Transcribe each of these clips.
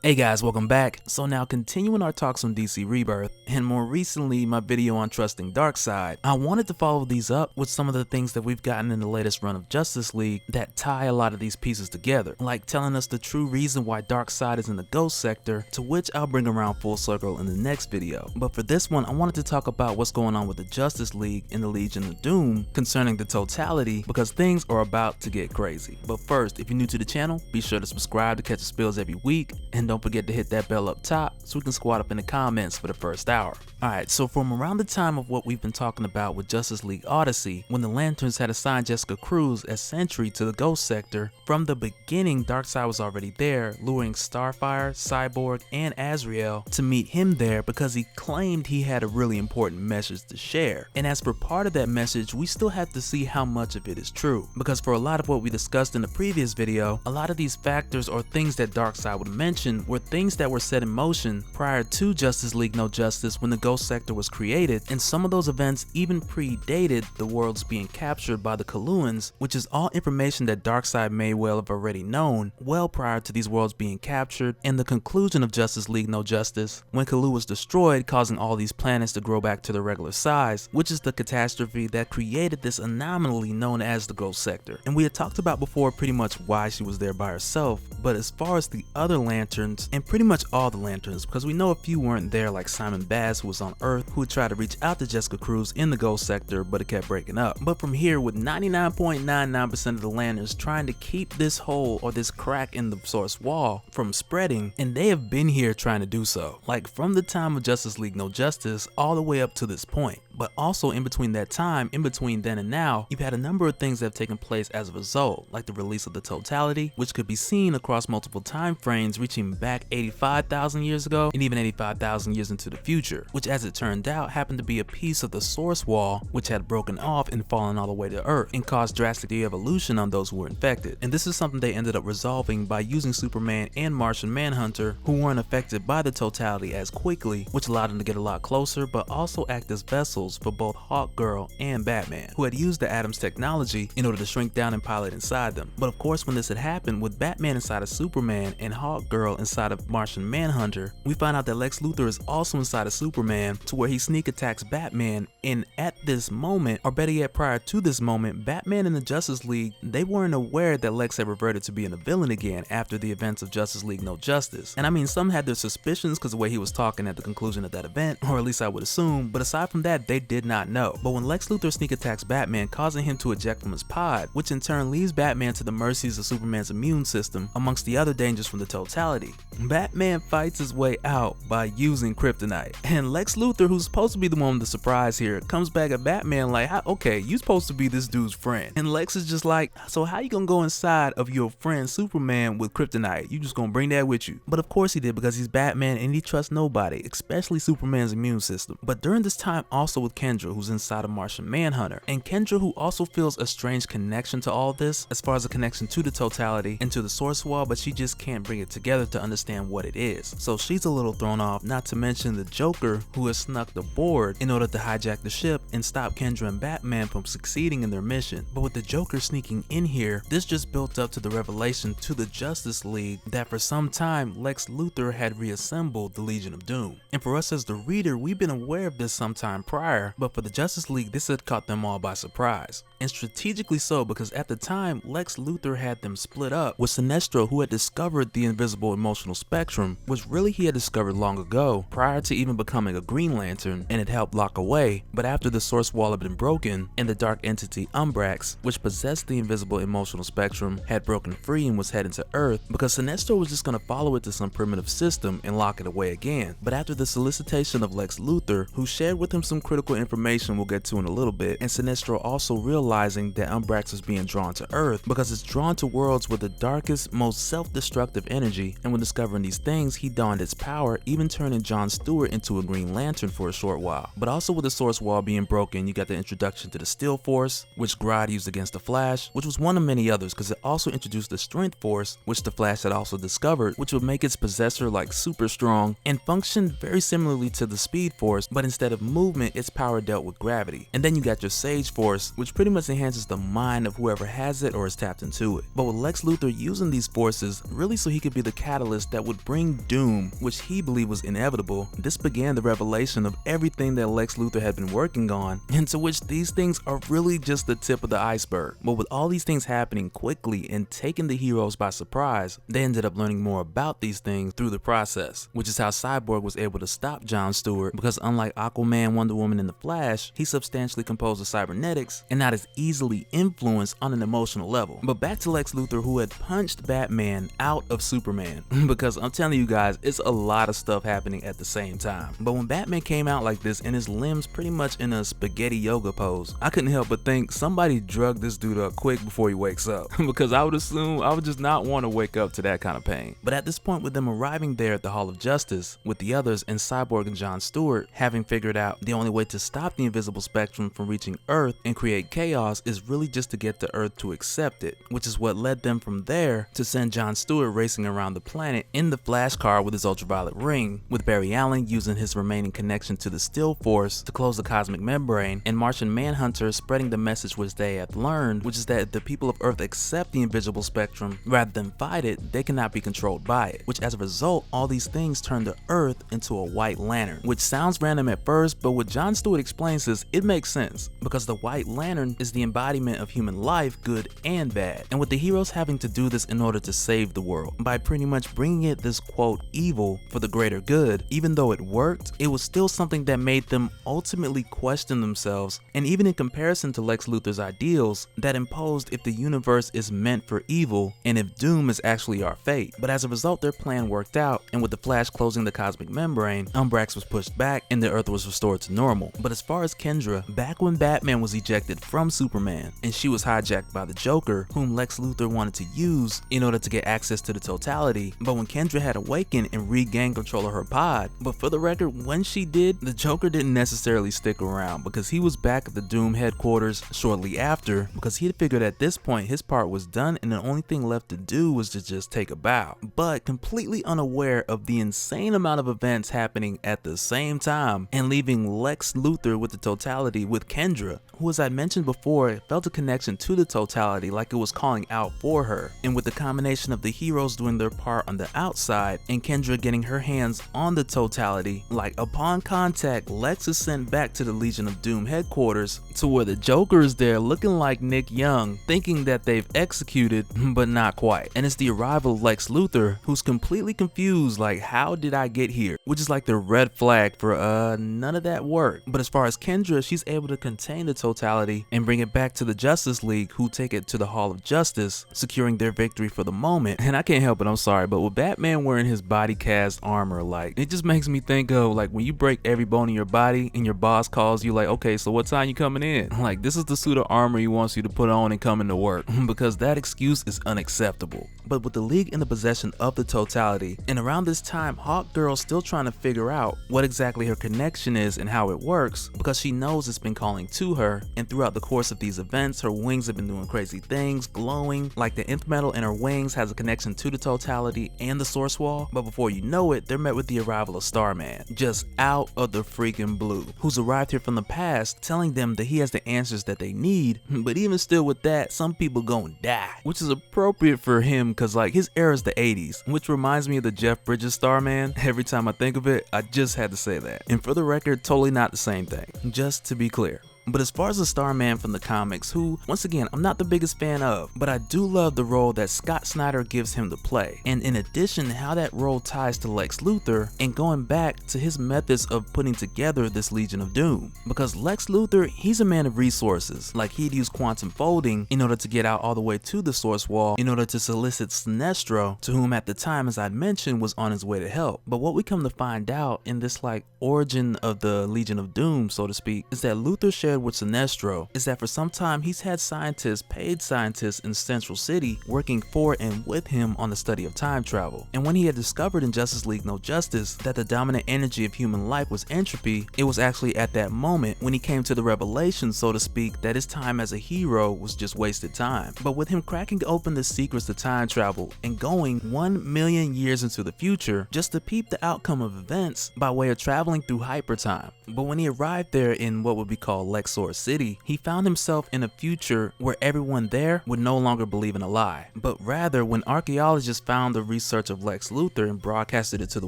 Hey guys, welcome back. So now continuing our talks on DC Rebirth, and more recently my video on trusting Darkseid, I wanted to follow these up with some of the things that we've gotten in the latest run of Justice League that tie a lot of these pieces together, like telling us the true reason why Darkseid is in the Ghost Sector, to which I'll bring around full circle in the next video. But for this one, I wanted to talk about what's going on with the Justice League and the Legion of Doom concerning the Totality, because things are about to get crazy. But first, if you're new to the channel, be sure to subscribe to catch the spills every week, and don't forget to hit that bell up top so we can squat up in the comments for the first hour. Alright, so from around the time of what we've been talking about with Justice League Odyssey, when the Lanterns had assigned Jessica Cruz as Sentry to the Ghost Sector, from the beginning Darkseid was already there, luring Starfire, Cyborg, and Azrael to meet him there because he claimed he had a really important message to share. And as for part of that message, we still have to see how much of it is true, because for a lot of what we discussed in the previous video, a lot of these factors or things that Darkseid would mention were things that were set in motion prior to Justice League No Justice when the Ghost Sector was created, and some of those events even predated the worlds being captured by the Coluans, which is all information that Darkseid may well have already known well prior to these worlds being captured and the conclusion of Justice League No Justice when Colu was destroyed, causing all these planets to grow back to their regular size, which is the catastrophe that created this anomaly known as the Ghost Sector. And we had talked about before pretty much why she was there by herself, but as far as the other Lanterns, and pretty much all the Lanterns, because we know a few weren't there, like Simon Baz, who was on Earth, who tried to reach out to Jessica Cruz in the Ghost Sector, but it kept breaking up. But from here, with 99.99% of the Lanterns trying to keep this hole or this crack in the source wall from spreading, and they have been here trying to do so, like from the time of Justice League No Justice all the way up to this point. But also in between that time, in between then and now, you've had a number of things that have taken place as a result, like the release of the Totality, which could be seen across multiple time frames reaching back 85,000 years ago and even 85,000 years into the future, which as it turned out happened to be a piece of the source wall which had broken off and fallen all the way to Earth and caused drastic de-evolution on those who were infected. And this is something they ended up resolving by using Superman and Martian Manhunter, who weren't affected by the Totality as quickly, which allowed them to get a lot closer but also act as vessels for both Hawkgirl and Batman, who had used the Atom's technology in order to shrink down and pilot inside them. But of course, when this had happened with Batman inside of Superman and Hawkgirl inside of Martian Manhunter, we find out that Lex Luthor is also inside of Superman, to where he sneak attacks Batman. And at this moment, or better yet prior to this moment, Batman and the Justice League, they weren't aware that Lex had reverted to being a villain again after the events of Justice League No Justice. And I mean, some had their suspicions because of the way he was talking at the conclusion of that event, or at least I would assume, but aside from that, they did not know. But when Lex Luthor sneak attacks Batman, causing him to eject from his pod, which in turn leaves Batman to the mercies of Superman's immune system, amongst the other dangers from the Totality, Batman fights his way out by using kryptonite. And Lex Luthor, who's supposed to be the one with the surprise here, comes back at Batman like, okay, you supposed to be this dude's friend. And Lex is just like, so how you gonna go inside of your friend Superman with kryptonite? You just gonna bring that with you? But of course he did, because he's Batman and he trusts nobody, especially Superman's immune system. But during this time also with Kendra, who's inside of Martian Manhunter, and Kendra, who also feels a strange connection to all this as far as a connection to the Totality and to the source wall, but she just can't bring it together to understand what it is. So she's a little thrown off, not to mention the Joker, who has snuck aboard in order to hijack the ship and stop Kendra and Batman from succeeding in their mission. But with the Joker sneaking in here, this just built up to the revelation to the Justice League that for some time Lex Luthor had reassembled the Legion of Doom. And for us as the reader, we've been aware of this sometime prior, but for the Justice League, this had caught them all by surprise. And strategically so, because at the time, Lex Luthor had them split up with Sinestro, who had discovered the invisible emotional spectrum, which really he had discovered long ago, prior to even becoming a Green Lantern, and it helped lock away. But after the source wall had been broken, and the dark entity Umbrax, which possessed the invisible emotional spectrum, had broken free and was heading to Earth, because Sinestro was just going to follow it to some primitive system and lock it away again. But after the solicitation of Lex Luthor, who shared with him some critical information we'll get to in a little bit, and Sinestro also realizing that Umbrax was being drawn to Earth because it's drawn to worlds with the darkest, most self-destructive energy, and when discovering these things, he donned its power, even turning John Stewart into a Green Lantern for a short while. But also with the source wall being broken, you got the introduction to the Steel Force, which Grodd used against the Flash, which was one of many others because it also introduced the Strength Force, which the Flash had also discovered, which would make its possessor like super strong and function very similarly to the Speed Force, but instead of movement, its power dealt with gravity. And then you got your Sage Force, which pretty much enhances the mind of whoever has it or is tapped into it. But with Lex Luthor using these forces really so he could be the catalyst that would bring doom, which he believed was inevitable, this began the revelation of everything that Lex Luthor had been working on, and to which these things are really just the tip of the iceberg. But with all these things happening quickly and taking the heroes by surprise, they ended up learning more about these things through the process, which is how Cyborg was able to stop John Stewart, because unlike Aquaman, Wonder Woman, and the Flash, he's substantially composed of cybernetics and not as easily influenced on an emotional level. But back to Lex Luthor, who had punched Batman out of Superman, because I'm telling you guys, it's a lot of stuff happening at the same time. But when Batman came out like this and his limbs pretty much in a spaghetti yoga pose, I couldn't help but think somebody drugged this dude up quick before he wakes up, because I would assume I would just not want to wake up to that kind of pain. But at this point, with them arriving there at the Hall of Justice with the others and Cyborg and John Stewart having figured out the only way to stop the invisible spectrum from reaching Earth and create chaos is really just to get the Earth to accept it, which is what led them from there to send John Stewart racing around the planet in the Flash car with his ultraviolet ring, with Barry Allen using his remaining connection to the Still Force to close the cosmic membrane, and Martian Manhunter spreading the message which they had learned, which is that if the people of Earth accept the invisible spectrum rather than fight it, they cannot be controlled by it, which as a result, all these things turn the Earth into a white lantern, which sounds random at first, but what John Stewart explains is it makes sense, because the white lantern is the embodiment of human life, good and bad, and with the heroes having to do this in order to save the world, by pretty much bringing it this quote evil for the greater good, even though it worked, it was still something that made them ultimately question themselves, and even in comparison to Lex Luthor's ideals, that imposed if the universe is meant for evil and if doom is actually our fate. But as a result, their plan worked out, and with the Flash closing the cosmic membrane, Umbrax was pushed back and the Earth was restored to normal. But as far as Kendra, back when Batman was ejected from Superman and she was hijacked by the Joker, whom Lex Luthor wanted to use in order to get access to the Totality, but when Kendra had awakened and regained control of her pod, but for the record, when she did, the Joker didn't necessarily stick around, because he was back at the Doom headquarters shortly after, because he had figured at this point his part was done and the only thing left to do was to just take a bow. But completely unaware of the insane amount of events happening at the same time and leaving Lex Luthor with the Totality with Kendra, who, as I mentioned before, felt a connection to the Totality like it was calling out for her. And with the combination of the heroes doing their part on the outside and Kendra getting her hands on the Totality, like upon contact, Lex is sent back to the Legion of Doom headquarters to where the Joker is there looking like Nick Young, thinking that they've executed, but not quite. And it's the arrival of Lex Luthor, who's completely confused, like, how did I get here? Which is like the red flag for none of that work. But as far as Kendra, she's able to contain the Totality and bring it back to the Justice League, who take it to the Hall of Justice, securing their victory for the moment. And I can't help it, I'm sorry, but with Batman wearing his body cast armor, like, it just makes me think of like when you break every bone in your body and your boss calls you like, okay, so what time you coming in? Like, this is the suit of armor he wants you to put on and come into work, because that excuse is unacceptable. But with the League in the possession of the Totality, and around this time, Hawkgirl's still trying to figure out what exactly her connection is and how it works, because she knows it's been calling to her, and throughout the course of these events, her wings have been doing crazy things, glowing, like the nth metal in her wings has a connection to the Totality and the Source Wall. But before you know it, they're met with the arrival of Starman, just out of the freaking blue, who's arrived here from the past, telling them that he has the answers that they need. But even still with that, some people gonna die, which is appropriate for him, cause like his era is the 80s, which reminds me of the Jeff Bridges Starman. Every time I think of it, I just had to say that. And for the record, totally not the same thing, just to be clear. But as far as the Starman from the comics, who, once again, I'm not the biggest fan of, but I do love the role that Scott Snyder gives him to play. And in addition, how that role ties to Lex Luthor and going back to his methods of putting together this Legion of Doom. Because Lex Luthor, he's a man of resources. Like, he'd use quantum folding in order to get out all the way to the Source Wall in order to solicit Sinestro, to whom at the time, as I'd mentioned, was on his way to help. But what we come to find out in this like origin of the Legion of Doom, so to speak, is that Luthor shares shared with Sinestro is that for some time he's had scientists, paid scientists in Central City working for and with him on the study of time travel. And when he had discovered in Justice League No Justice that the dominant energy of human life was entropy, it was actually at that moment when he came to the revelation, so to speak, that his time as a hero was just wasted time. But with him cracking open the secrets to time travel and going 1 million years into the future just to peep the outcome of events by way of traveling through hypertime. But when he arrived there in what would be called Luthor City, he found himself in a future where everyone there would no longer believe in a lie. But rather, when archaeologists found the research of Lex Luthor and broadcasted it to the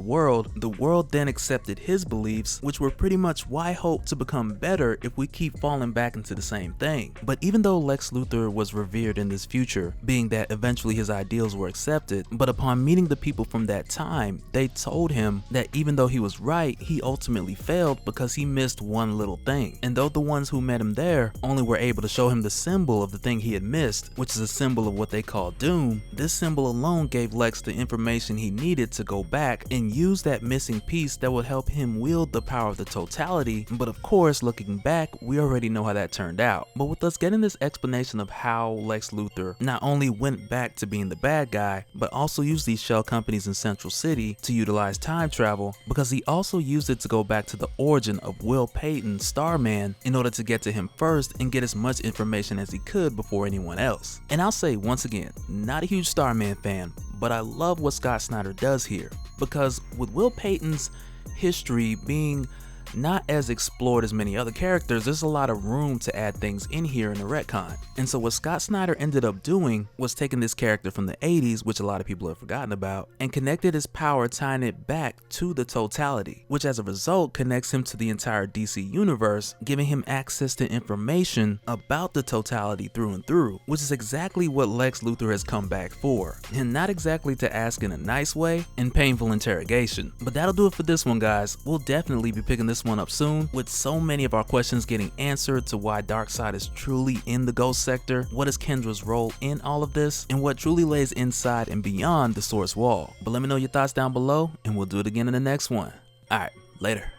world then accepted his beliefs, which were pretty much why hope to become better if we keep falling back into the same thing. But even though Lex Luthor was revered in this future, being that eventually his ideals were accepted, but upon meeting the people from that time, they told him that even though he was right, he ultimately failed because he missed one little thing. And though the ones who met him there only were able to show him the symbol of the thing he had missed, which is a symbol of what they call doom, this symbol alone gave Lex the information he needed to go back and use that missing piece that would help him wield the power of the totality. But of course, looking back, we already know how that turned out. But with us getting this explanation of how Lex Luthor not only went back to being the bad guy, but also used these shell companies in Central City to utilize time travel, because he also used it to go back to the origin of Will Payton, Starman, in order to get to him first and get as much information as he could before anyone else. And I'll say once again, not a huge Starman fan, but I love what Scott Snyder does here, because with Will Payton's history being not as explored as many other characters, there's a lot of room to add things in here in the retcon. And so what Scott Snyder ended up doing was taking this character from the 80s, which a lot of people have forgotten about, and connected his power, tying it back to the totality, which as a result connects him to the entire DC universe, giving him access to information about the totality through and through, which is exactly what Lex Luthor has come back for, and not exactly to ask in a nice way and painful interrogation. But that'll do it for this one, guys. We'll definitely be picking this one up soon, with so many of our questions getting answered to why Darkseid is truly in the ghost sector, what is Kendra's role in all of this, and what truly lays inside and beyond the source wall. But let me know your thoughts down below, and we'll do it again in the next one. Alright, later.